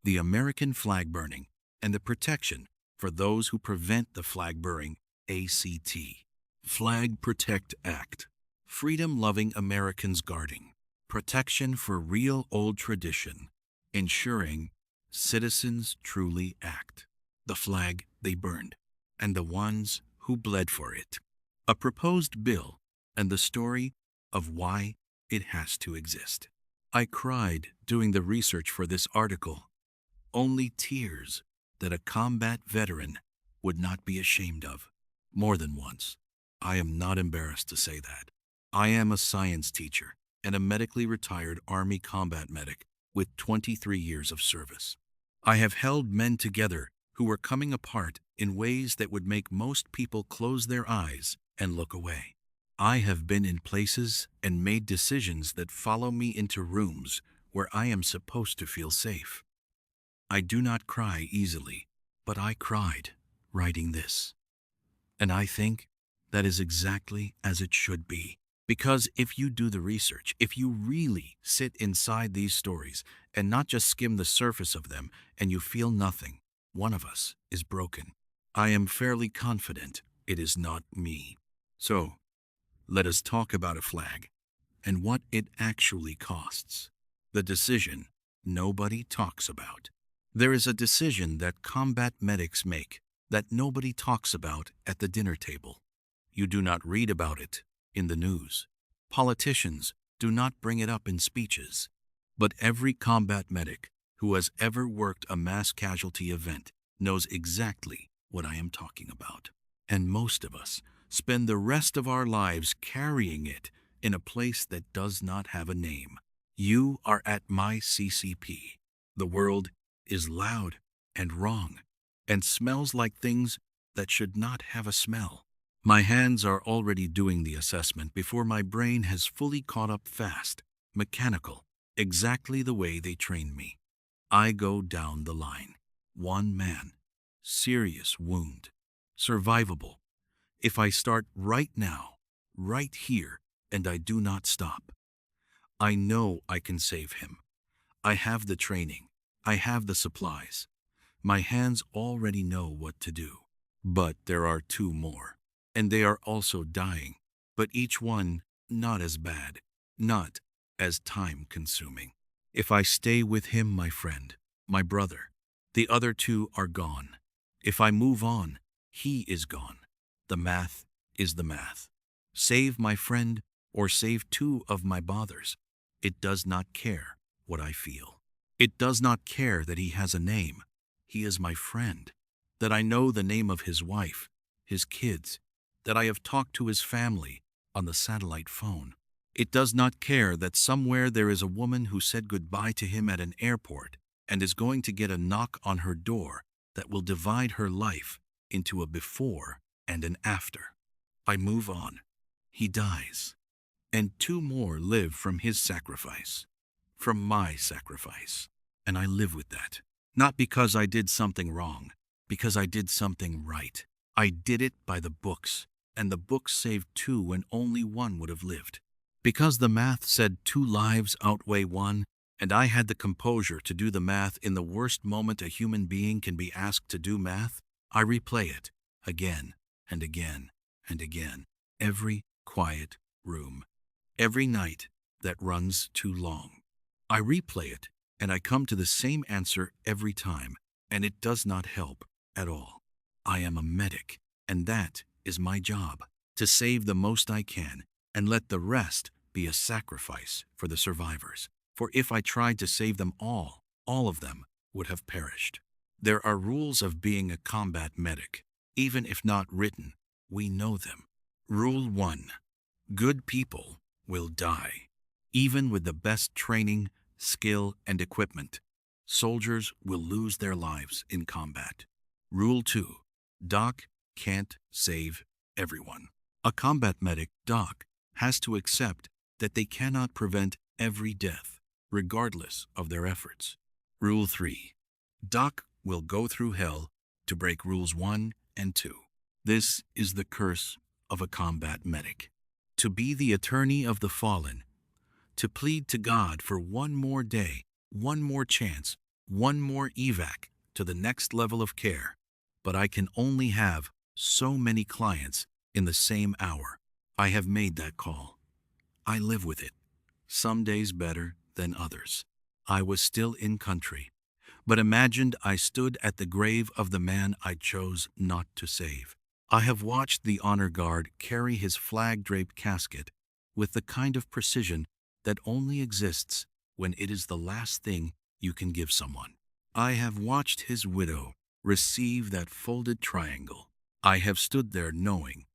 the American flag burning, and the protection for those who prevent the flag burning, ACT. Flag Protect Act. Freedom-loving Americans guarding. Protection for real old tradition. Ensuring citizens truly act. The flag they burned, and the ones who bled for it. A proposed bill, and the story of why it has to exist. I cried doing the research for this article. Only tears that a combat veteran would not be ashamed of. More than once. I am not embarrassed to say that. I am a science teacher and a medically retired Army combat medic with 23 years of service. I have held men together who were coming apart in ways that would make most people close their eyes and look away. I have been in places and made decisions that follow me into rooms where I am supposed to feel safe. I do not cry easily, but I cried writing this. And I think that is exactly as it should be. Because if you do the research, if you really sit inside these stories and not just skim the surface of them and you feel nothing, one of us is broken. I am fairly confident it is not me. So, let us talk about a flag and what it actually costs. The decision nobody talks about. There is a decision that combat medics make that nobody talks about at the dinner table. You do not read about it in the news. Politicians do not bring it up in speeches. But every combat medic who has ever worked a mass casualty event knows exactly what I am talking about. And most of us spend the rest of our lives carrying it in a place that does not have a name. You are at my CCP. The world is loud and wrong and smells like things that should not have a smell. My hands are already doing the assessment before my brain has fully caught up fast, mechanical, exactly the way they trained me. I go down the line. One man. Serious wound. Survivable. If I start right now, right here, and I do not stop. I know I can save him. I have the training. I have the supplies. My hands already know what to do. But there are two more. And they are also dying. But each one not as bad. Not as time-consuming. If I stay with him, my friend, my brother, the other two are gone. If I move on, he is gone. The math is the math. Save my friend or save two of my bothers. It does not care what I feel. It does not care that he has a name. He is my friend. That I know the name of his wife, his kids, that I have talked to his family on the satellite phone. It does not care that somewhere there is a woman who said goodbye to him at an airport and is going to get a knock on her door that will divide her life into a before and an after. I move on. He dies. And two more live from his sacrifice. From my sacrifice. And I live with that. Not because I did something wrong, because I did something right. I did it by the books, and the books saved two when only one would have lived. Because the math said two lives outweigh one, and I had the composure to do the math in the worst moment a human being can be asked to do math, I replay it again and again and again. Every quiet room. Every night that runs too long. I replay it, and I come to the same answer every time, and it does not help at all. I am a medic, and that is my job, to save the most I can, and let the rest be a sacrifice for the survivors. For if I tried to save them all of them would have perished. There are rules of being a combat medic. Even if not written, we know them. Rule 1. Good people will die. Even with the best training, skill, and equipment, soldiers will lose their lives in combat. Rule 2. Doc can't save everyone. A combat medic, doc, has to accept that they cannot prevent every death, regardless of their efforts. Rule 3. Doc will go through hell to break rules 1 and 2. This is the curse of a combat medic. To be the attorney of the fallen, to plead to God for one more day, one more chance, one more evac to the next level of care, but I can only have so many clients in the same hour. I have made that call. I live with it. Some days better than others. I was still in country, but imagined I stood at the grave of the man I chose not to save. I have watched the honor guard carry his flag-draped casket with the kind of precision that only exists when it is the last thing you can give someone. I have watched his widow receive that folded triangle. I have stood there knowing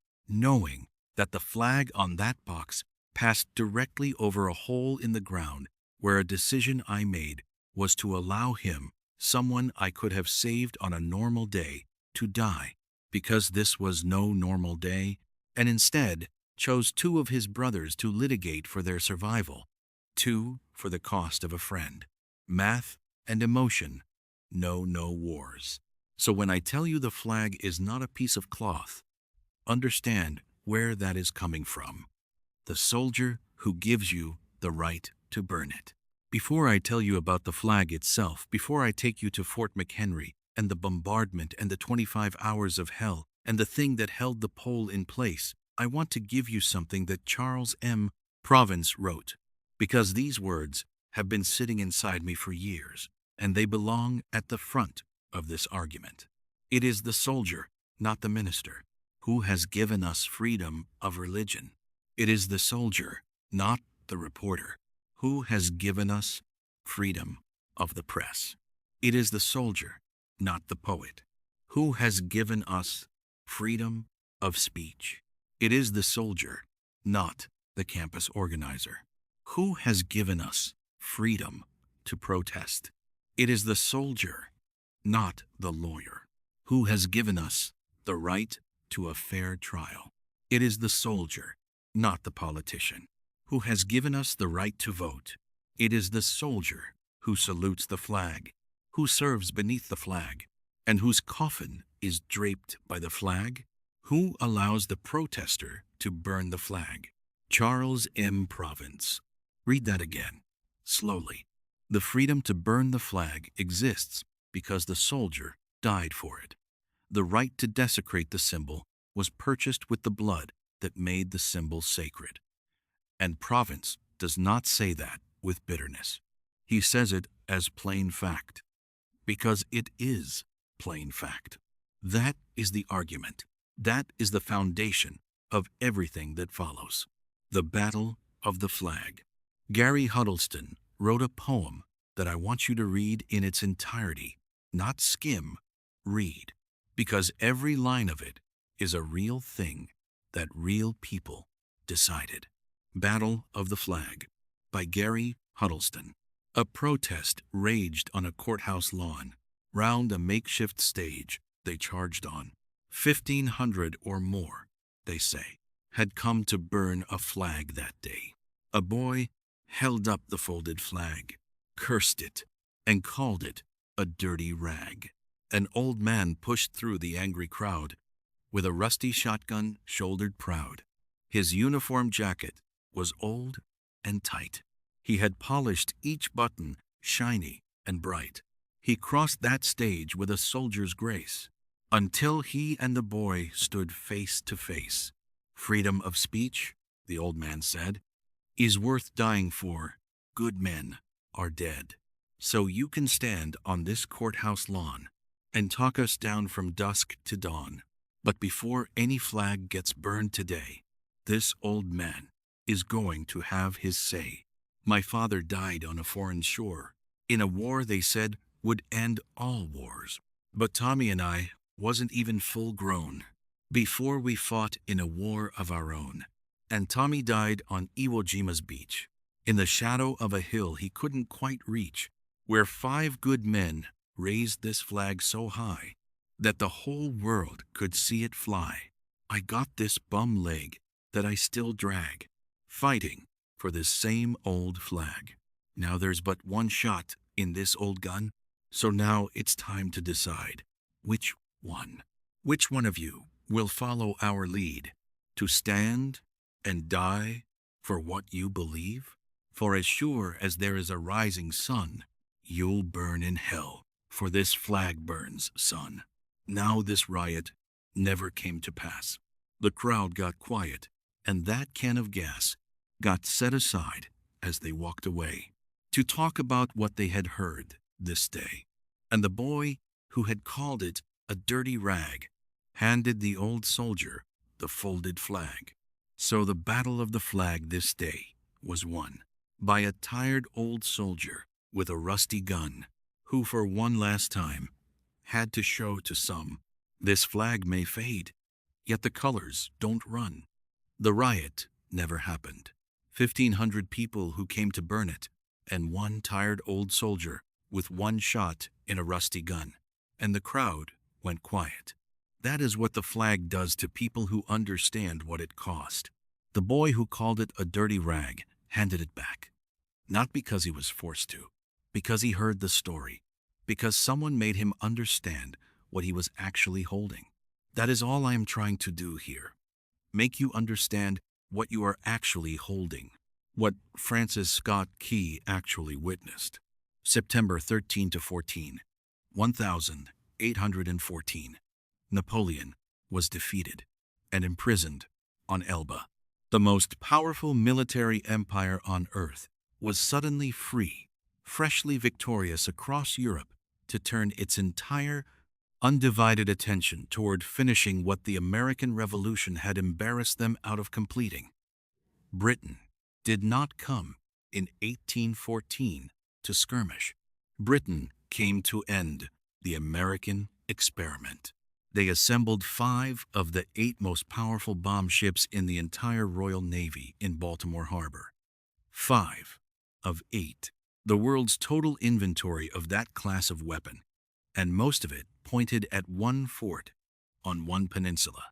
that the flag on that box passed directly over a hole in the ground where a decision I made was to allow him, someone I could have saved on a normal day, to die because this was no normal day, and instead chose two of his brothers to litigate for their survival, two for the cost of a friend. Math and emotion know no wars. So when I tell you the flag is not a piece of cloth, understand where that is coming from. The soldier who gives you the right to burn it. Before I tell you about the flag itself, before I take you to Fort McHenry and the bombardment and the 25 hours of hell and the thing that held the pole in place, I want to give you something that Charles M. Province wrote, because these words have been sitting inside me for years, and they belong at the front of this argument. It is the soldier, not the minister, who has given us freedom of religion. It is the soldier, not the reporter, who has given us freedom of the press. It is the soldier, not the poet, who has given us freedom of speech. It is the soldier, not the campus organizer, who has given us freedom to protest. It is the soldier, not the lawyer, who has given us the right to a fair trial. It is the soldier, not the politician, who has given us the right to vote. It is the soldier who salutes the flag, who serves beneath the flag, and whose coffin is draped by the flag, who allows the protester to burn the flag. Charles M. Province. Read that again, slowly. The freedom to burn the flag exists because the soldier died for it. The right to desecrate the symbol was purchased with the blood that made the symbol sacred. And Province does not say that with bitterness. He says it as plain fact, because it is plain fact. That is the argument. That is the foundation of everything that follows. The Battle of the Flag. Gary Huddleston wrote a poem that I want you to read in its entirety, not skim, read, because every line of it is a real thing that real people decided. Battle of the Flag by Gary Huddleston. A protest raged on a courthouse lawn. Round a makeshift stage they charged on. 1,500 or more, they say, had come to burn a flag that day. A boy held up the folded flag, cursed it, and called it a dirty rag. An old man pushed through the angry crowd with a rusty shotgun shouldered proud. His uniform jacket was old and tight. He had polished each button shiny and bright. He crossed that stage with a soldier's grace until he and the boy stood face to face. Freedom of speech, the old man said, is worth dying for. Good men are dead. So you can stand on this courthouse lawn and talk us down from dusk to dawn. But before any flag gets burned today, this old man is going to have his say. My father died on a foreign shore, in a war they said would end all wars. But Tommy and I wasn't even full grown before we fought in a war of our own. And Tommy died on Iwo Jima's beach, in the shadow of a hill he couldn't quite reach, where 5 good men raised this flag so high that the whole world could see it fly. I got this bum leg that I still drag, fighting for this same old flag. Now there's but one shot in this old gun, so now it's time to decide which one. Which one of you will follow our lead to stand and die for what you believe? For as sure as there is a rising sun, "You'll burn in hell, for this flag burns, son." Now this riot never came to pass. The crowd got quiet, and that can of gas got set aside as they walked away to talk about what they had heard this day. And the boy who had called it a dirty rag handed the old soldier the folded flag. So the battle of the flag this day was won by a tired old soldier with a rusty gun, who for one last time had to show to some, this flag may fade, yet the colors don't run. The riot never happened. 1,500 people who came to burn it, and one tired old soldier with one shot in a rusty gun, and the crowd went quiet. That is what the flag does to people who understand what it cost. The boy who called it a dirty rag handed it back, not because he was forced to, because he heard the story, because someone made him understand what he was actually holding. That is all I am trying to do here. Make you understand what you are actually holding, what Francis Scott Key actually witnessed. September 13 to 14, 1814. Napoleon was defeated and imprisoned on Elba. The most powerful military empire on earth was suddenly free, freshly victorious across Europe, to turn its entire undivided attention toward finishing what the American Revolution had embarrassed them out of completing. Britain did not come in 1814 to skirmish. Britain came to end the American experiment. They assembled 5 of the 8 most powerful bomb ships in the entire Royal Navy in Baltimore Harbor. 5 of 8. The world's total inventory of that class of weapon, and most of it pointed at one fort on one peninsula.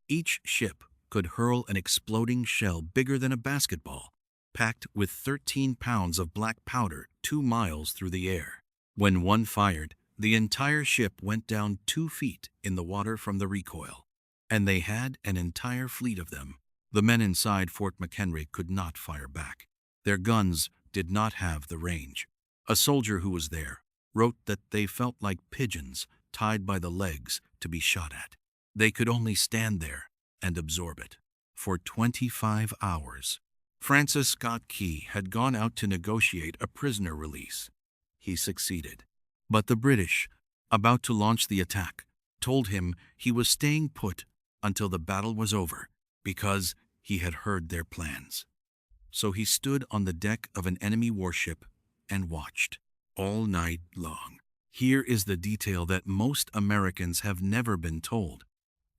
Each ship could hurl an exploding shell bigger than a basketball, packed with 13 pounds of black powder 2 miles through the air. When one fired, the entire ship went down 2 feet in the water from the recoil, and they had an entire fleet of them. The men inside Fort McHenry could not fire back. Their guns did not have the range. A soldier who was there wrote that they felt like pigeons tied by the legs to be shot at. They could only stand there and absorb it. For 25 hours, Francis Scott Key had gone out to negotiate a prisoner release. He succeeded. But the British, about to launch the attack, told him he was staying put until the battle was over because he had heard their plans. So he stood on the deck of an enemy warship and watched all night long. Here is the detail that most Americans have never been told,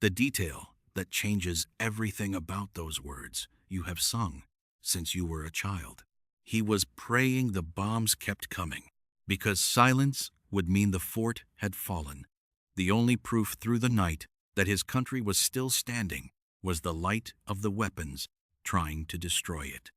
the detail that changes everything about those words you have sung since you were a child. He was praying the bombs kept coming, because silence would mean the fort had fallen. The only proof through the night that his country was still standing was the light of the weapons trying to destroy it.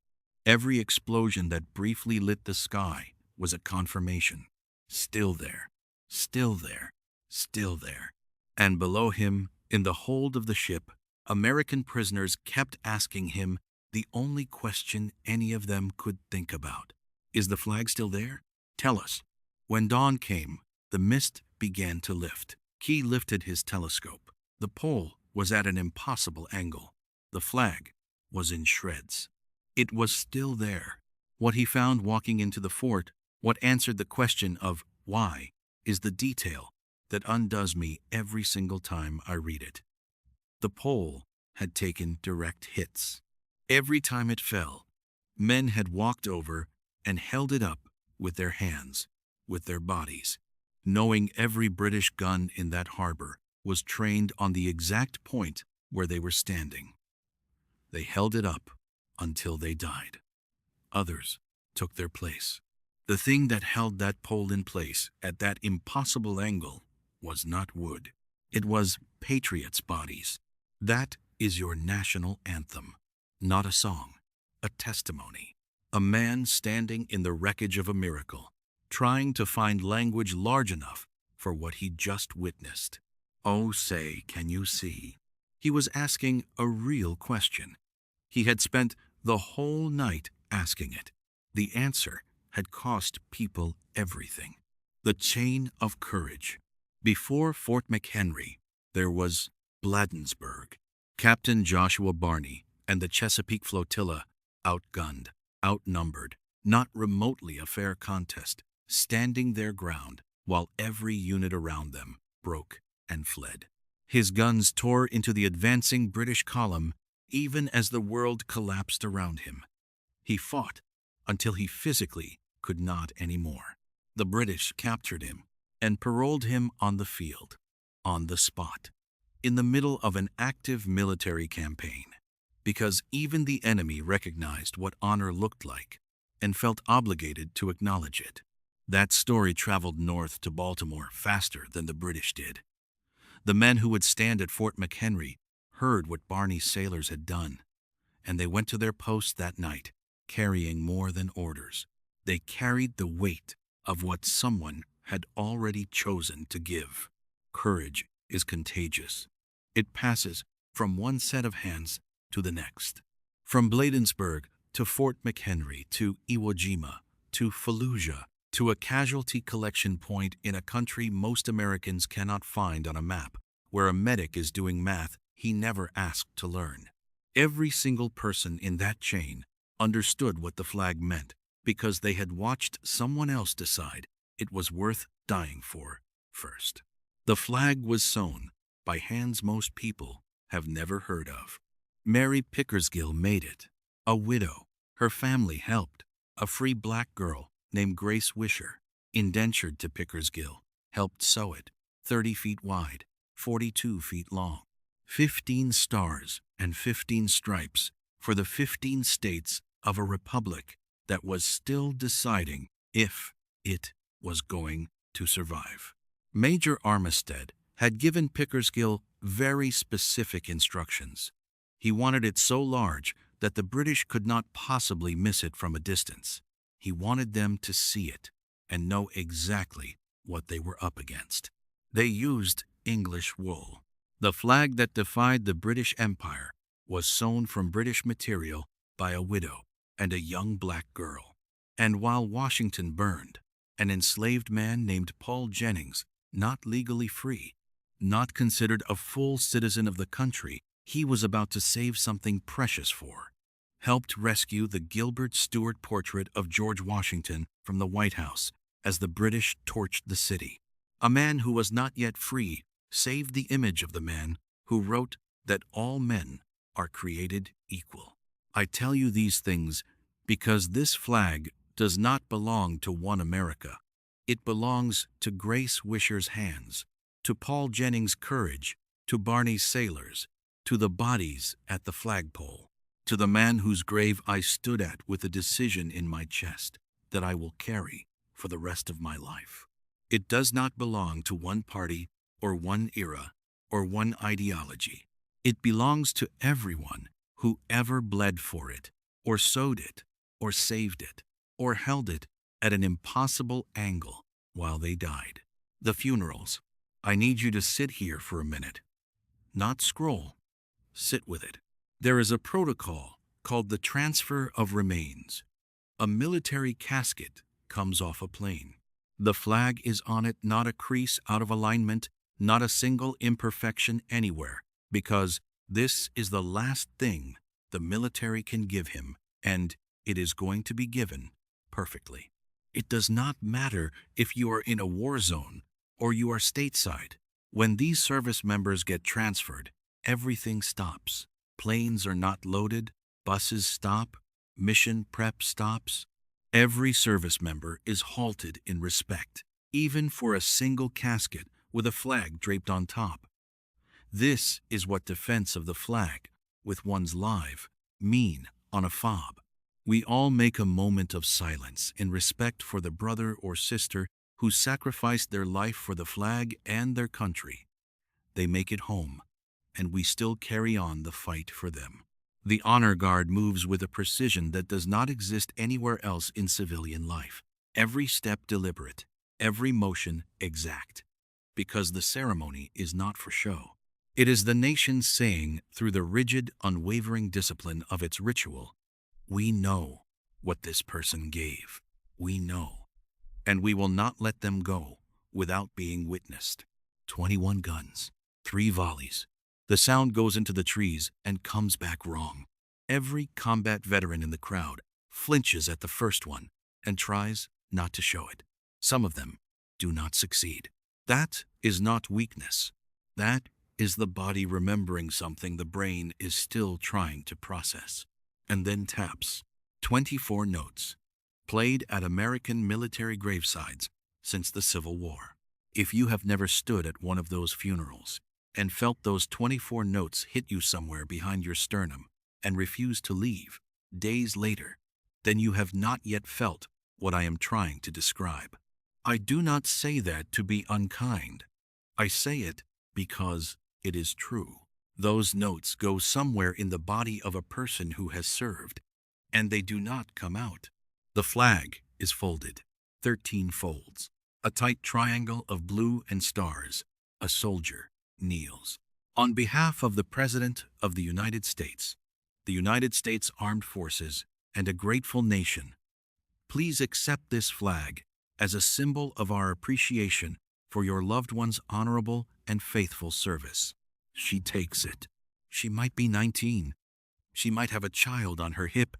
Every explosion that briefly lit the sky was a confirmation. Still there, still there, still there. And below him, in the hold of the ship, American prisoners kept asking him the only question any of them could think about. Is the flag still there? Tell us. When dawn came, the mist began to lift. Key lifted his telescope. The pole was at an impossible angle. The flag was in shreds. It was still there. What he found walking into the fort, what answered the question of why, is the detail that undoes me every single time I read it. The pole had taken direct hits. Every time it fell, men had walked over and held it up with their hands, with their bodies, knowing every British gun in that harbor was trained on the exact point where they were standing. They held it up until they died. Others took their place. The thing that held that pole in place at that impossible angle was not wood. It was patriots' bodies. That is your national anthem, not a song, a testimony. A man standing in the wreckage of a miracle, trying to find language large enough for what he just witnessed. Oh, say, can you see? He was asking a real question. He had spent the whole night asking it. The answer had cost people everything. The chain of courage. Before Fort McHenry, there was Bladensburg. Captain Joshua Barney and the Chesapeake flotilla, outgunned, outnumbered, not remotely a fair contest, standing their ground while every unit around them broke and fled. His guns tore into the advancing British column even as the world collapsed around him. He fought until he physically could not anymore. The British captured him and paroled him on the field, on the spot, in the middle of an active military campaign, because even the enemy recognized what honor looked like and felt obligated to acknowledge it. That story traveled north to Baltimore faster than the British did. The men who would stand at Fort McHenry heard what Barney's sailors had done, and they went to their posts that night, carrying more than orders. They carried the weight of what someone had already chosen to give. Courage is contagious. It passes from one set of hands to the next. From Bladensburg to Fort McHenry to Iwo Jima to Fallujah to a casualty collection point in a country most Americans cannot find on a map, where a medic is doing math he never asked to learn. Every single person in that chain understood what the flag meant because they had watched someone else decide it was worth dying for first. The flag was sewn by hands most people have never heard of. Mary Pickersgill made it. A widow. Her family helped. A free black girl named Grace Wisher, indentured to Pickersgill, helped sew it. 30 feet wide, 42 feet long. 15 stars and 15 stripes for the 15 states of a republic that was still deciding if it was going to survive. Major Armistead had given Pickersgill very specific instructions. He wanted it so large that the British could not possibly miss it from a distance. He wanted them to see it and know exactly what they were up against. They used English wool. The flag that defied the British Empire was sewn from British material by a widow and a young black girl. And while Washington burned, an enslaved man named Paul Jennings, not legally free, not considered a full citizen of the country he was about to save something precious for, helped rescue the Gilbert Stuart portrait of George Washington from the White House as the British torched the city. A man who was not yet free saved the image of the man who wrote that all men are created equal. I tell you these things because this flag does not belong to one America. It belongs to Grace Wisher's hands, to Paul Jennings' courage, to Barney's sailors, to the bodies at the flagpole, to the man whose grave I stood at with a decision in my chest that I will carry for the rest of my life. It does not belong to one party or one era or one ideology. It belongs to everyone who ever bled for it, or sewed it, or saved it, or held it at an impossible angle while they died. The funerals. I need you to sit here for a minute. Not scroll. Sit with it. There is a protocol called the transfer of remains. A military casket comes off a plane. The flag is on it, not a crease out of alignment, not a single imperfection anywhere, because this is the last thing the military can give him, and it is going to be given perfectly. It does not matter if you are in a war zone or you are stateside. When these service members get transferred, everything stops. Planes are not loaded, buses stop, mission prep stops. Every service member is halted in respect, even for a single casket with a flag draped on top. This is what defense of the flag, with one's life, mean on a fob. We all make a moment of silence in respect for the brother or sister who sacrificed their life for the flag and their country. They make it home, and we still carry on the fight for them. The honor guard moves with a precision that does not exist anywhere else in civilian life. Every step deliberate, every motion exact, because the ceremony is not for show. It is the nation saying, through the rigid, unwavering discipline of its ritual, we know what this person gave. We know, and we will not let them go without being witnessed. 21 guns, 3 volleys. The sound goes into the trees and comes back wrong. Every combat veteran in the crowd flinches at the first one and tries not to show it. Some of them do not succeed. That is not weakness. That is the body remembering something the brain is still trying to process. And then taps. 24 notes, played at American military gravesides since the Civil War. If you have never stood at one of those funerals and felt those 24 notes hit you somewhere behind your sternum and refused to leave days later, then you have not yet felt what I am trying to describe. I do not say that to be unkind. I say it because it is true. Those notes go somewhere in the body of a person who has served, and they do not come out. The flag is folded, 13 folds, a tight triangle of blue and stars. A soldier kneels. On behalf of the President of the United States Armed Forces, and a grateful nation, please accept this flag as a symbol of our appreciation for your loved one's honorable and faithful service. She takes it. She might be 19. She might have a child on her hip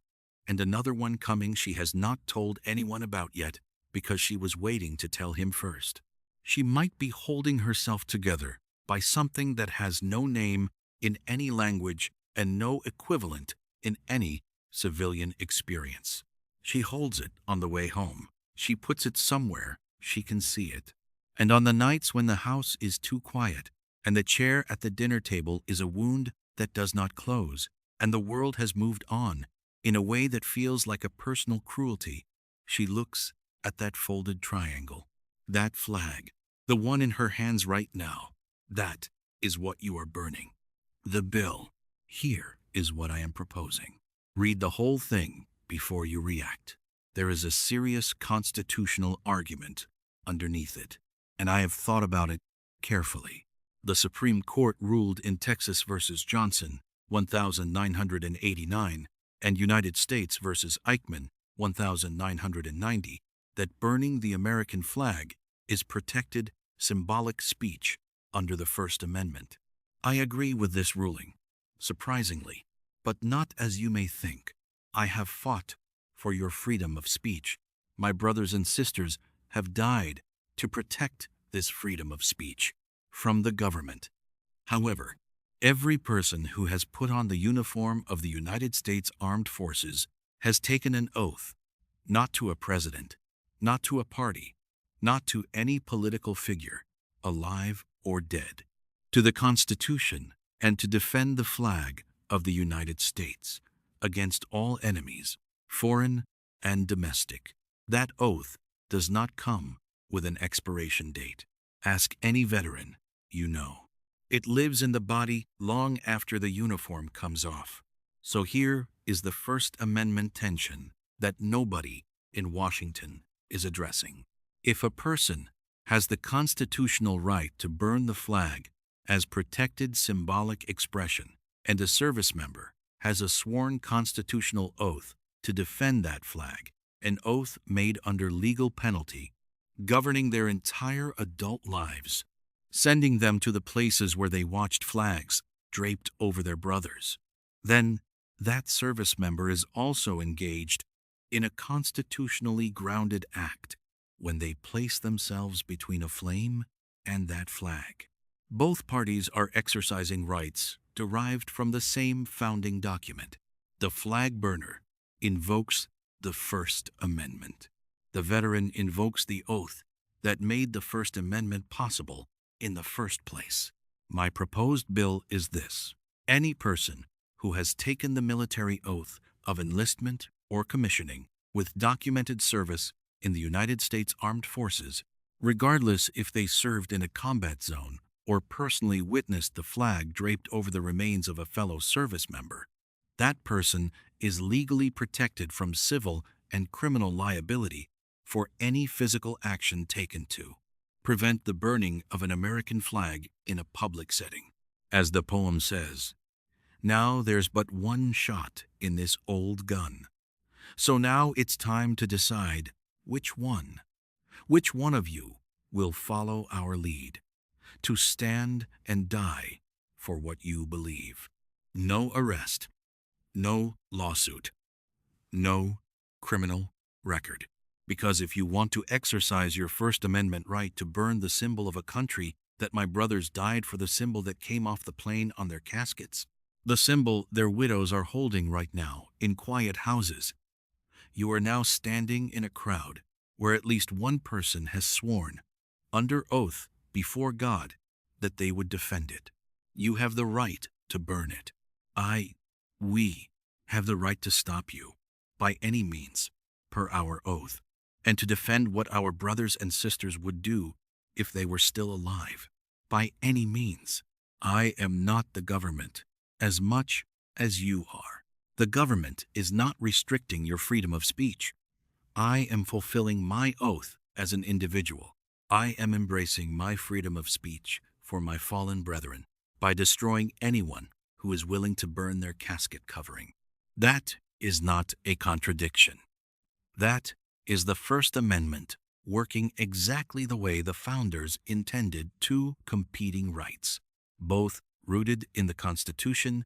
and another one coming she has not told anyone about yet because she was waiting to tell him first. She might be holding herself together by something that has no name in any language and no equivalent in any civilian experience. She holds it on the way home. She puts it somewhere she can see it. And on the nights when the house is too quiet and the chair at the dinner table is a wound that does not close, and the world has moved on in a way that feels like a personal cruelty, she looks at that folded triangle, that flag, the one in her hands right now. That is what you are burning. The bill. Here is what I am proposing. Read the whole thing before you react. There is a serious constitutional argument underneath it, and I have thought about it carefully. The Supreme Court ruled in Texas versus Johnson, 1989, and United States versus Eichmann, 1990, that burning the American flag is protected symbolic speech under the First Amendment. I agree with this ruling, surprisingly, but not as you may think. I have fought for your freedom of speech. My brothers and sisters have died to protect this freedom of speech from the government. However, every person who has put on the uniform of the United States Armed Forces has taken an oath not to a president, not to a party, not to any political figure, alive or dead, to the Constitution, and to defend the flag of the United States against all enemies, foreign and domestic. That oath does not come with an expiration date. Ask any veteran you know. It lives in the body long after the uniform comes off. So here is the First Amendment tension that nobody in Washington is addressing. If a person has the constitutional right to burn the flag as protected symbolic expression, and a service member has a sworn constitutional oath to defend that flag, an oath made under legal penalty, governing their entire adult lives, sending them to the places where they watched flags draped over their brothers, then that service member is also engaged in a constitutionally grounded act when they place themselves between a flame and that flag. Both parties are exercising rights derived from the same founding document. The flag burner invokes the First Amendment. The veteran invokes the oath that made the First Amendment possible in the first place. My proposed bill is this: any person who has taken the military oath of enlistment or commissioning with documented service in the United States Armed Forces, regardless if they served in a combat zone or personally witnessed the flag draped over the remains of a fellow service member, that person is legally protected from civil and criminal liability for any physical action taken to prevent the burning of an American flag in a public setting. As the poem says, now there's but one shot in this old gun. So now it's time to decide Which one? Which one of you will follow our lead to stand and die for what you believe? No arrest, no lawsuit, no criminal record. Because if you want to exercise your First Amendment right to burn the symbol of a country that my brothers died for, the symbol that came off the plane on their caskets, the symbol their widows are holding right now in quiet houses, you are now standing in a crowd where at least one person has sworn, under oath before God, that they would defend it. You have the right to burn it. We have the right to stop you, by any means, per our oath, and to defend what our brothers and sisters would do if they were still alive, by any means. I am not the government, as much as you are. The government is not restricting your freedom of speech. I am fulfilling my oath as an individual. I am embracing my freedom of speech for my fallen brethren by destroying anyone who is willing to burn their casket covering. That is not a contradiction. That is the First Amendment working exactly the way the founders intended, two competing rights, both rooted in the Constitution,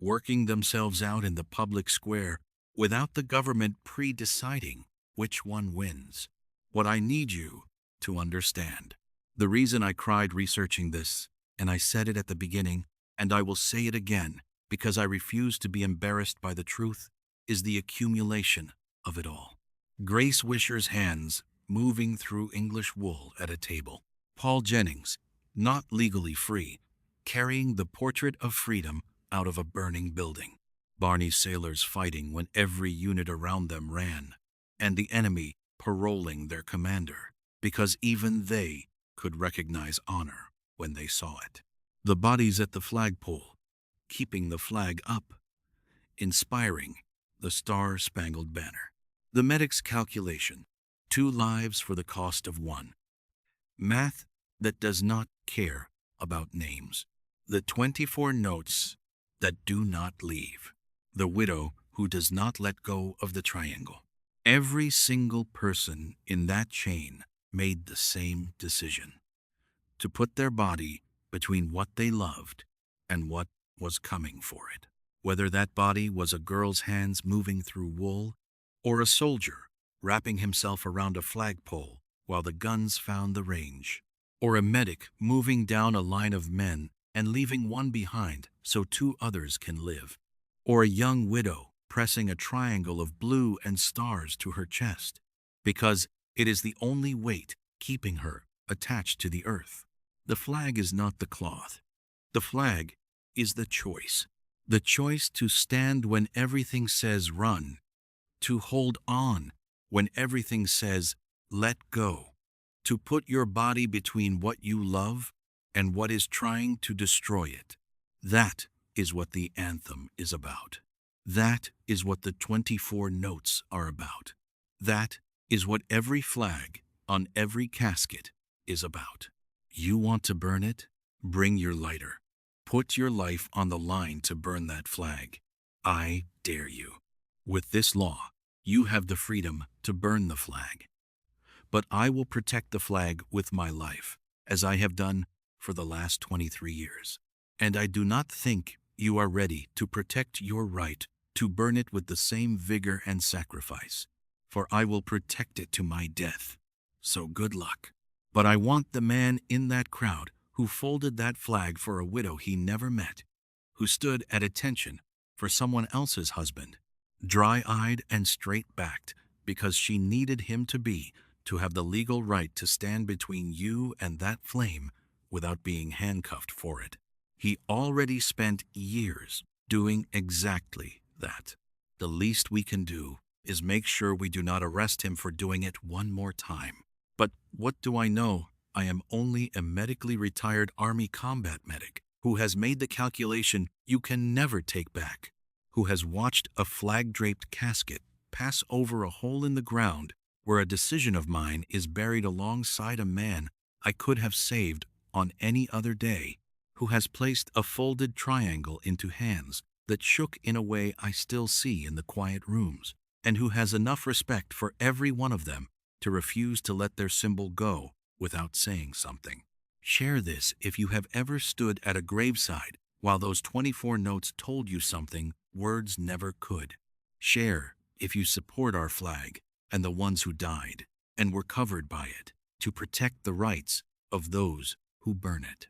working themselves out in the public square without the government pre-deciding which one wins. What I need you to understand, the reason I cried researching this, and I said it at the beginning, and I will say it again because I refuse to be embarrassed by the truth, is the accumulation of it all. Grace Wisher's hands moving through English wool at a table. Paul Jennings, not legally free, carrying the portrait of freedom out of a burning building. Barney's sailors fighting when every unit around them ran, and the enemy paroling their commander, because even they could recognize honor when they saw it. The bodies at the flagpole, keeping the flag up, inspiring the Star-Spangled Banner. The medic's calculation, 2 lives for the cost of 1. Math that does not care about names. The 24 notes that do not leave. The widow who does not let go of the triangle. Every single person in that chain made the same decision, to put their body between what they loved and what was coming for it. Whether that body was a girl's hands moving through wool, or a soldier wrapping himself around a flagpole while the guns found the range, or a medic moving down a line of men and leaving one behind so 2 others can live, or a young widow pressing a triangle of blue and stars to her chest, because it is the only weight keeping her attached to the earth. The flag is not the cloth. The flag is the choice. The choice to stand when everything says run, to hold on when everything says let go, to put your body between what you love and what is trying to destroy it. That is what the anthem is about. That is what the 24 notes are about. That is what every flag on every casket is about. You want to burn it? Bring your lighter. Put your life on the line to burn that flag. I dare you. With this law, you have the freedom to burn the flag. But I will protect the flag with my life, as I have done for the last 23 years. And I do not think you are ready to protect your right to burn it with the same vigor and sacrifice, for I will protect it to my death. So good luck. But I want the man in that crowd who folded that flag for a widow he never met, who stood at attention for someone else's husband, dry-eyed and straight-backed because she needed him to have the legal right to stand between you and that flame without being handcuffed for it. He already spent years doing exactly that. The least we can do is make sure we do not arrest him for doing it one more time. But what do I know? I am only a medically retired Army combat medic who has made the calculation you can never take back, who has watched a flag-draped casket pass over a hole in the ground where a decision of mine is buried alongside a man I could have saved on any other day, who has placed a folded triangle into hands that shook in a way I still see in the quiet rooms, and who has enough respect for every one of them to refuse to let their symbol go without saying something. Share this if you have ever stood at a graveside while those 24 notes told you something words never could. Share if you support our flag and the ones who died and were covered by it to protect the rights of those who burn it.